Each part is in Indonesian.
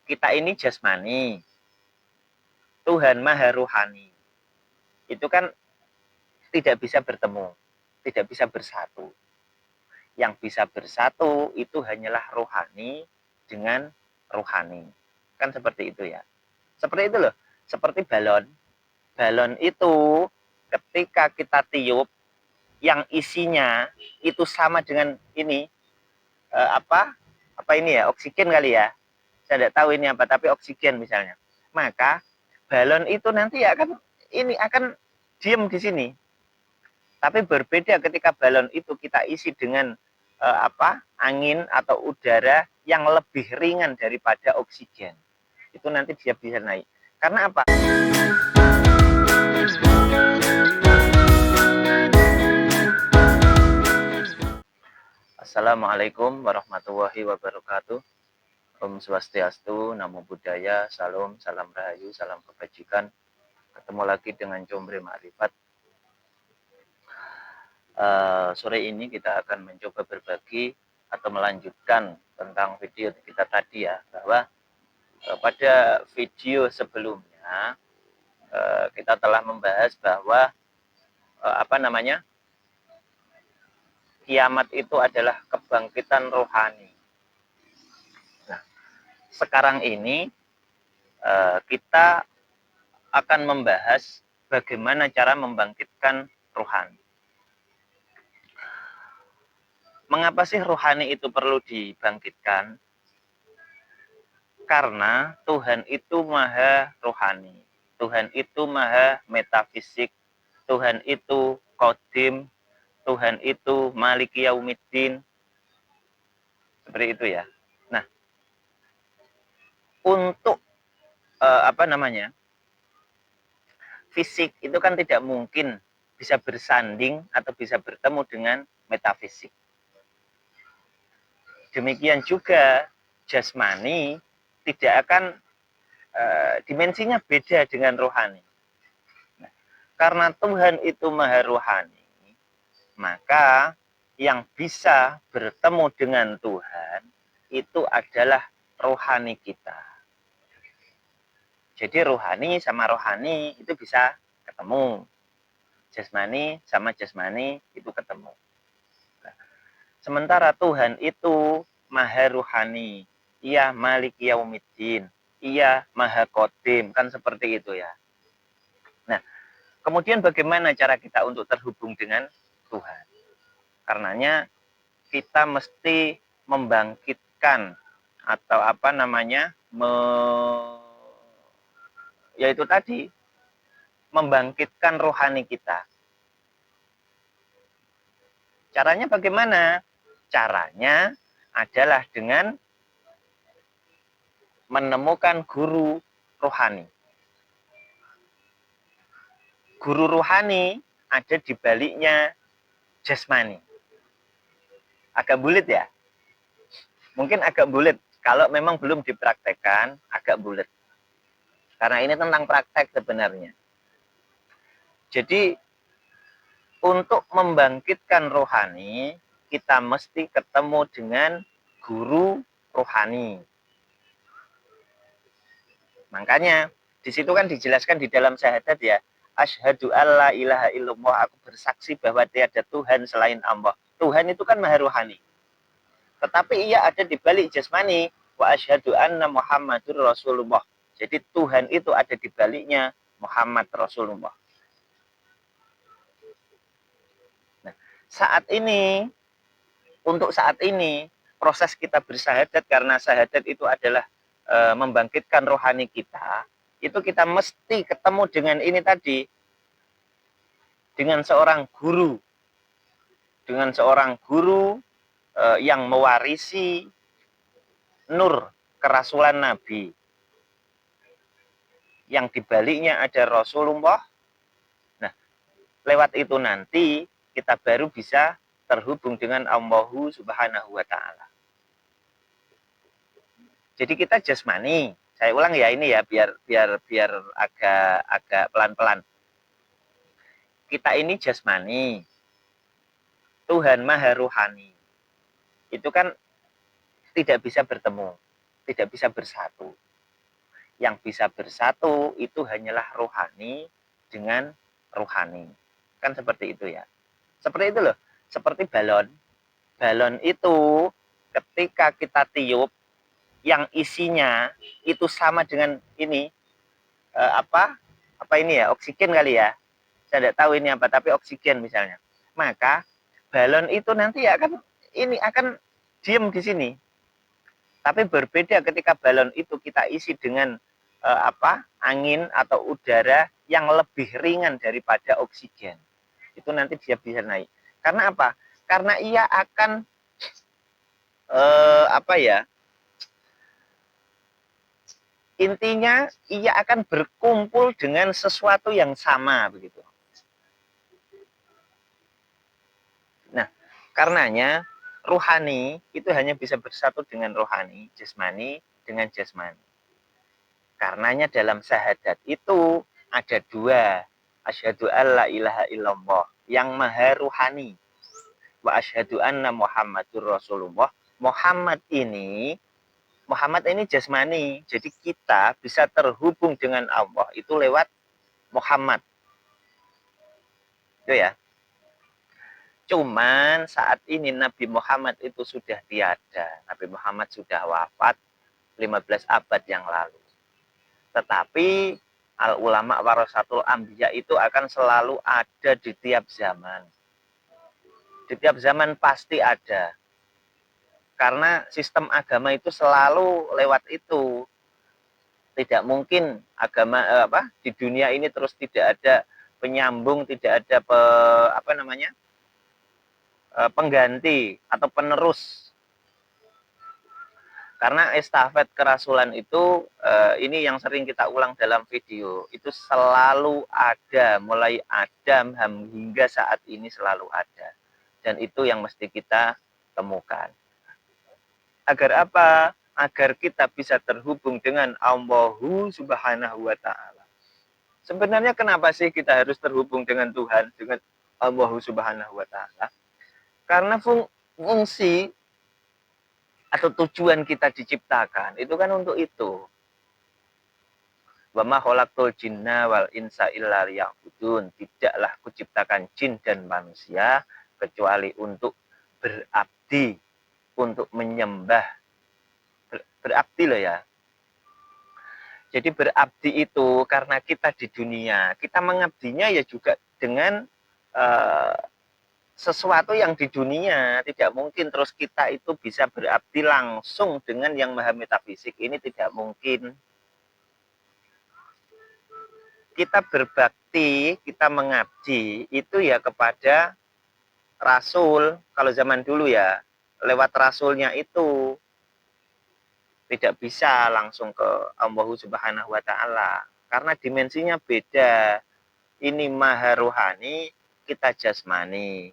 kita ini jasmani, Tuhan maha ruhani. Itu kan tidak bisa bertemu, tidak bisa bersatu. Yang bisa bersatu itu hanyalah rohani dengan rohani. Kan seperti itu ya. Seperti itu loh. Seperti balon. Balon itu ketika kita tiup, yang isinya itu sama dengan ini, apa ini ya, oksigen kali ya. Saya tidak tahu ini apa, tapi oksigen misalnya. Maka balon itu nanti akan diem di sini. Tapi berbeda ketika balon itu kita isi dengan angin atau udara yang lebih ringan daripada oksigen. Itu nanti dia bisa naik. Karena apa? Assalamualaikum warahmatullahi wabarakatuh. Om Swastiastu, Namo Buddhaya, Salam, Salam Rahayu, Salam Kebajikan. Ketemu lagi dengan Combre Makrifat. Sore ini kita akan mencoba berbagi atau melanjutkan tentang video kita tadi ya, bahwa pada video sebelumnya kita telah membahas bahwa kiamat itu adalah kebangkitan rohani. Nah, sekarang ini kita akan membahas bagaimana cara membangkitkan rohani. Mengapa sih rohani itu perlu dibangkitkan? Karena Tuhan itu maha rohani. Tuhan itu maha metafisik. Tuhan itu qadim. Tuhan itu maliki yaumiddin. Seperti itu ya. Nah, untuk fisik itu kan tidak mungkin bisa bersanding atau bisa bertemu dengan metafisik. Demikian juga jasmani tidak akan dimensinya beda dengan rohani. Nah, karena Tuhan itu maha rohani, maka yang bisa bertemu dengan Tuhan itu adalah rohani kita. Jadi rohani sama rohani itu bisa ketemu. Jasmani sama jasmani itu ketemu. Sementara Tuhan itu maha ruhani, ia maliki yaumiddin, ia maha qadim, kan seperti itu ya. Nah, kemudian bagaimana cara kita untuk terhubung dengan Tuhan? Karenanya kita mesti membangkitkan atau yaitu tadi membangkitkan rohani kita. Caranya bagaimana? Caranya adalah dengan menemukan guru rohani. Guru rohani ada di baliknya jasmani. Agak bulit ya? Mungkin agak bulit. Kalau memang belum dipraktekkan, agak bulit. Karena ini tentang praktek sebenarnya. Jadi, untuk membangkitkan rohani, kita mesti ketemu dengan guru rohani. Makanya di situ kan dijelaskan di dalam syahadat ya, asyhadu alla ilaha illallah, aku bersaksi bahwa tiada Tuhan selain Allah. Tuhan itu kan maha rohani. Tetapi ia ada di balik jasmani, wa asyhadu anna Muhammadur Rasulullah. Jadi Tuhan itu ada di baliknya Muhammad Rasulullah. Nah, untuk saat ini, proses kita bersyahadat, karena syahadat itu adalah membangkitkan rohani kita, itu kita mesti ketemu dengan ini tadi, dengan seorang guru yang mewarisi nur kerasulan Nabi, yang dibaliknya ada Rasulullah. Nah, lewat itu nanti kita baru bisa terhubung dengan Allah Subhanahu wa Ta'ala. Jadi kita jasmani. Saya ulang ya ini ya, biar agak pelan-pelan. Kita ini jasmani. Tuhan maha ruhani. Itu kan tidak bisa bertemu, tidak bisa bersatu. Yang bisa bersatu itu hanyalah rohani dengan rohani. Kan seperti itu ya. Seperti itu loh. Seperti balon. Balon itu ketika kita tiup, yang isinya itu sama dengan ini, apa ini ya, oksigen kali ya, saya tidak tahu ini apa, tapi oksigen misalnya, maka balon itu nanti akan diem di sini. Tapi berbeda ketika balon itu kita isi dengan angin atau udara yang lebih ringan daripada oksigen, itu nanti dia bisa naik. Karena apa? Karena ia akan intinya ia akan berkumpul dengan sesuatu yang sama begitu. Nah, karenanya rohani itu hanya bisa bersatu dengan rohani, jasmani dengan jasmani. Karenanya dalam syahadat itu ada dua, asyhadu alla ilaha illallah yang maha rohani, wa asyhadu anna Muhammadur Rasulullah. Muhammad ini jasmani, jadi kita bisa terhubung dengan Allah itu lewat Muhammad. Itu ya. Cuman saat ini Nabi Muhammad itu sudah tiada. Nabi Muhammad sudah wafat 15 abad yang lalu. Tetapi al-ulama warasatul anbiya itu akan selalu ada di tiap zaman. Di tiap zaman pasti ada. Karena sistem agama itu selalu lewat itu. Tidak mungkin agama di dunia ini terus tidak ada penyambung, tidak ada pengganti atau penerus. Karena estafet kerasulan itu ini yang sering kita ulang dalam video, itu selalu ada, mulai Adam hingga saat ini selalu ada. Dan itu yang mesti kita temukan. Agar apa? Agar kita bisa terhubung dengan Allah Subhanahu wa Ta'ala. Sebenarnya kenapa sih kita harus terhubung dengan Tuhan, dengan Allah Subhanahu wa Ta'ala? Karena fungsi atau tujuan kita diciptakan itu kan untuk itu. Wa ma khalaqtul jinna wal insa illa liya'budun. Tidaklah kuciptakan jin dan manusia kecuali untuk berabdi, untuk menyembah. Berabdi loh ya. Jadi berabdi itu karena kita di dunia, kita mengabdinya ya juga dengan sesuatu yang di dunia. Tidak mungkin terus kita itu bisa berabdi langsung dengan yang maha metafisik. Ini tidak mungkin. Kita berbakti, kita mengabdi itu ya kepada Rasul. Kalau zaman dulu ya, lewat Rasulnya itu. Tidak bisa langsung ke Allah Subhanahu wa Ta'ala. Karena dimensinya beda. Ini maha rohani, kita jasmani.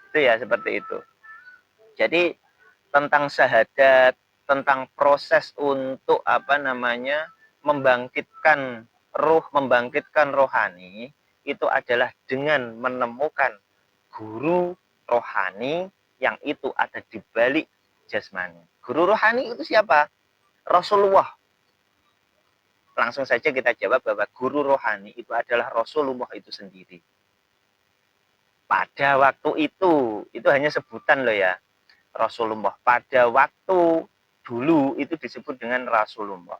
Itu ya seperti itu. Jadi tentang syahadat, tentang proses untuk membangkitkan ruh, membangkitkan rohani, itu adalah dengan menemukan guru rohani yang itu ada di balik jasmani. Guru rohani itu siapa? Rasulullah. Langsung saja kita jawab bahwa guru rohani itu adalah Rasulullah itu sendiri. Pada waktu itu hanya sebutan loh ya. Rasulullah. Pada waktu dulu itu disebut dengan Rasulullah.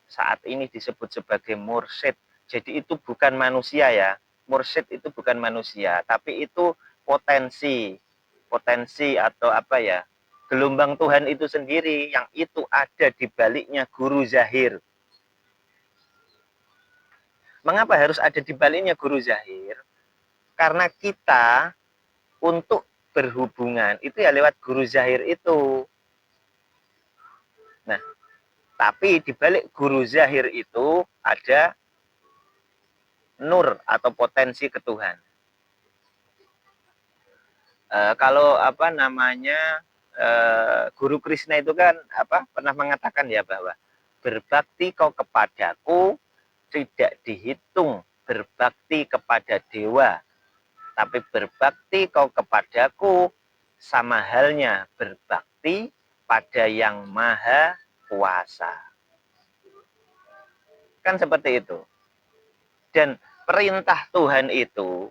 Saat ini disebut sebagai mursyid. Jadi itu bukan manusia ya. Mursyid itu bukan manusia, tapi itu potensi atau gelombang Tuhan itu sendiri yang itu ada di baliknya guru zahir. Mengapa harus ada di baliknya guru zahir? Karena kita untuk berhubungan itu ya lewat guru zahir itu. Nah, tapi di balik guru zahir itu ada nur atau potensi ketuhan. Kalau Guru Krishna itu kan pernah mengatakan ya bahwa berbakti kau kepadaku tidak dihitung berbakti kepada dewa, tapi berbakti kau kepadaku sama halnya berbakti pada yang maha kuasa. Kan seperti itu. Dan perintah Tuhan itu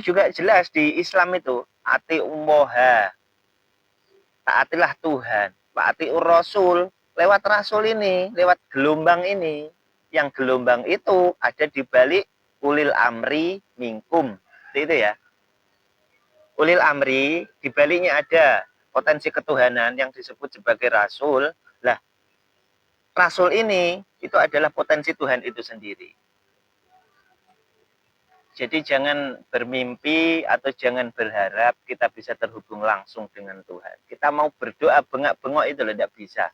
juga jelas di Islam itu, ati ummoha, taatilah Tuhan, taati Rasul, lewat Rasul ini, lewat gelombang ini. Yang gelombang itu ada di balik ulil amri minkum. Itu ya. Ulil amri, di baliknya ada potensi ketuhanan yang disebut sebagai Rasul. Lah, Rasul ini itu adalah potensi Tuhan itu sendiri. Jadi jangan bermimpi atau jangan berharap kita bisa terhubung langsung dengan Tuhan. Kita mau berdoa bengak-bengok itu loh, tidak bisa.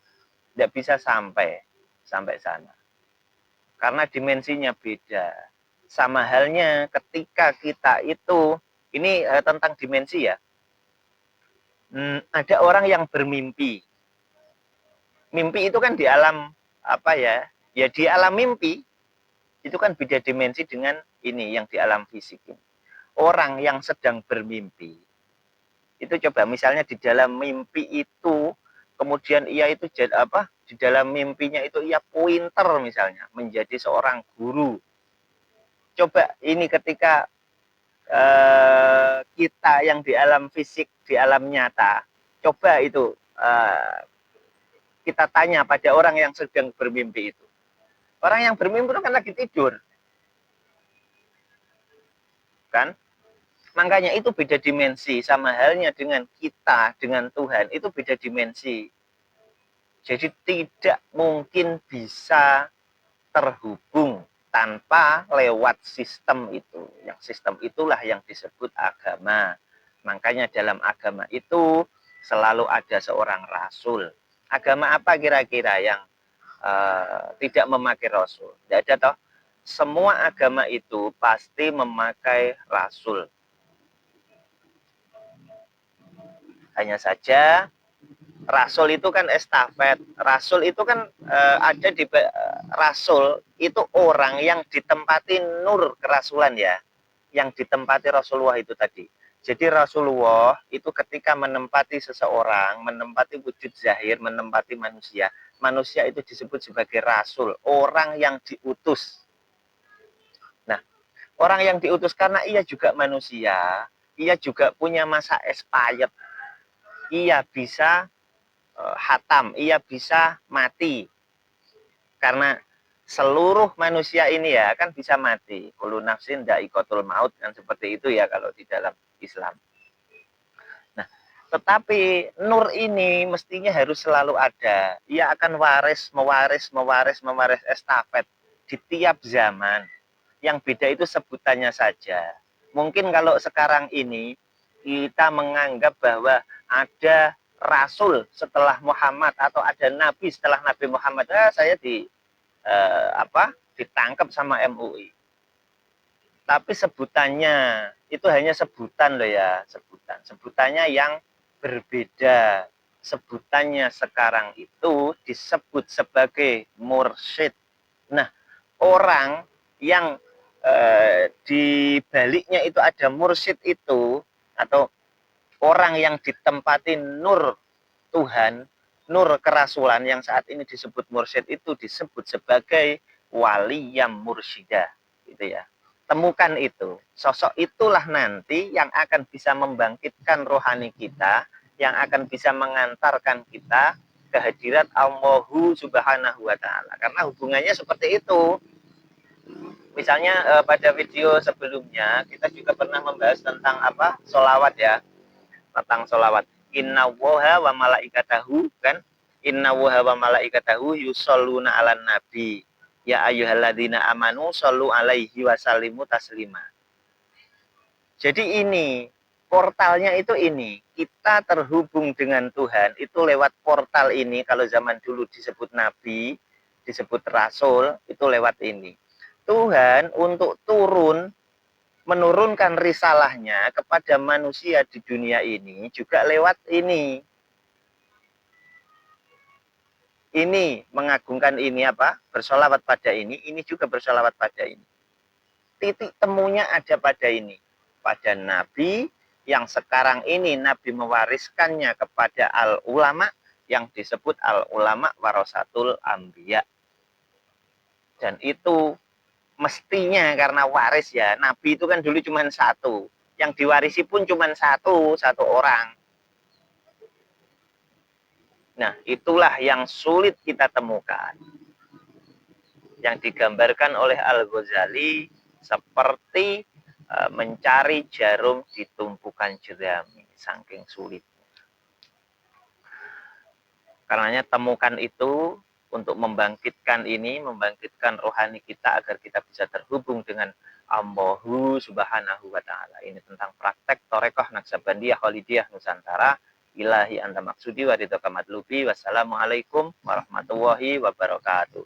Tidak bisa sampai sana. Karena dimensinya beda. Sama halnya ketika kita itu, ini tentang dimensi ya. Ada orang yang bermimpi. Mimpi itu kan di alam apa ya? Ya di alam mimpi itu kan beda dimensi dengan ini yang di alam fisik ini. Orang yang sedang bermimpi itu coba misalnya di dalam mimpi itu kemudian ia itu apa di dalam mimpinya itu ia pointer misalnya menjadi seorang guru. Coba ini ketika kita yang di alam fisik, di alam nyata, coba itu kita tanya pada orang yang sedang bermimpi itu. Orang yang bermimpi itu kan lagi tidur. Kan? Makanya itu beda dimensi, sama halnya dengan kita, dengan Tuhan, itu beda dimensi. Jadi tidak mungkin bisa terhubung tanpa lewat sistem itu. Yang sistem itulah yang disebut agama. Makanya dalam agama itu selalu ada seorang rasul. Agama apa kira-kira yang tidak memakai rasul? Tidak ada toh. Semua agama itu pasti memakai rasul. Hanya saja rasul itu kan estafet. Rasul itu kan ada di rasul itu orang yang ditempati nur kerasulan ya. Yang ditempati Rasulullah itu tadi. Jadi Rasulullah itu ketika menempati seseorang, menempati wujud zahir, menempati manusia. Manusia itu disebut sebagai rasul, orang yang diutus. Nah, orang yang diutus karena ia juga manusia, ia juga punya masa expired. Ia bisa hatam, ia bisa mati. Karena seluruh manusia ini ya kan bisa mati. Kullu nafsin dha'iqatul maut kan seperti itu ya kalau di dalam Islam. Nah, tetapi nur ini mestinya harus selalu ada. Ia akan mewaris estafet di tiap zaman. Yang beda itu sebutannya saja. Mungkin kalau sekarang ini kita menganggap bahwa ada rasul setelah Muhammad atau ada nabi setelah Nabi Muhammad, saya ditangkap sama MUI. Tapi sebutannya itu hanya sebutan loh ya, sebutannya yang berbeda. Sebutannya sekarang itu disebut sebagai mursyid. Nah, orang yang di baliknya itu ada mursyid itu, atau orang yang ditempati nur Tuhan, nur kerasulan yang saat ini disebut mursyid itu disebut sebagai wali yang mursyida, gitu ya. Temukan itu. Sosok itulah nanti yang akan bisa membangkitkan rohani kita, yang akan bisa mengantarkan kita kehadirat Allahu Subhanahu wa taala. Karena hubungannya seperti itu. Misalnya pada video sebelumnya kita juga pernah membahas tentang apa? Sholawat ya. Tentang sholawat. Inna woha wa malaikatahu kan? Inna woha wa malaikatahu yusalluna ala nabi. Ya ayyuhalladzina amanu shollu alaihi wasallimu taslima. Jadi ini portalnya itu ini. Kita terhubung dengan Tuhan itu lewat portal ini. Kalau zaman dulu disebut nabi, disebut rasul, itu lewat ini. Tuhan untuk menurunkan risalahnya kepada manusia di dunia ini juga lewat ini. Ini mengagungkan ini apa? Bersolawat pada ini juga bersolawat pada ini. Titik temunya ada pada ini. Pada Nabi yang sekarang ini Nabi mewariskannya kepada al-ulama yang disebut al-ulama warasatul anbiya. Dan itu mestinya karena waris ya. Nabi itu kan dulu cuma satu. Yang diwarisi pun cuma satu orang. Nah, itulah yang sulit kita temukan. Yang digambarkan oleh Al-Ghazali seperti mencari jarum di tumpukan jerami, saking sulit. Karenanya temukan itu untuk membangkitkan rohani kita agar kita bisa terhubung dengan Allahu Subhanahu wa taala. Ini tentang praktek Torekoh Naksabandiyah Khalidiyah Nusantara. Ilahi anta maksudi wa ridhoka matlubi. Wassalamualaikum warahmatullahi wabarakatuh.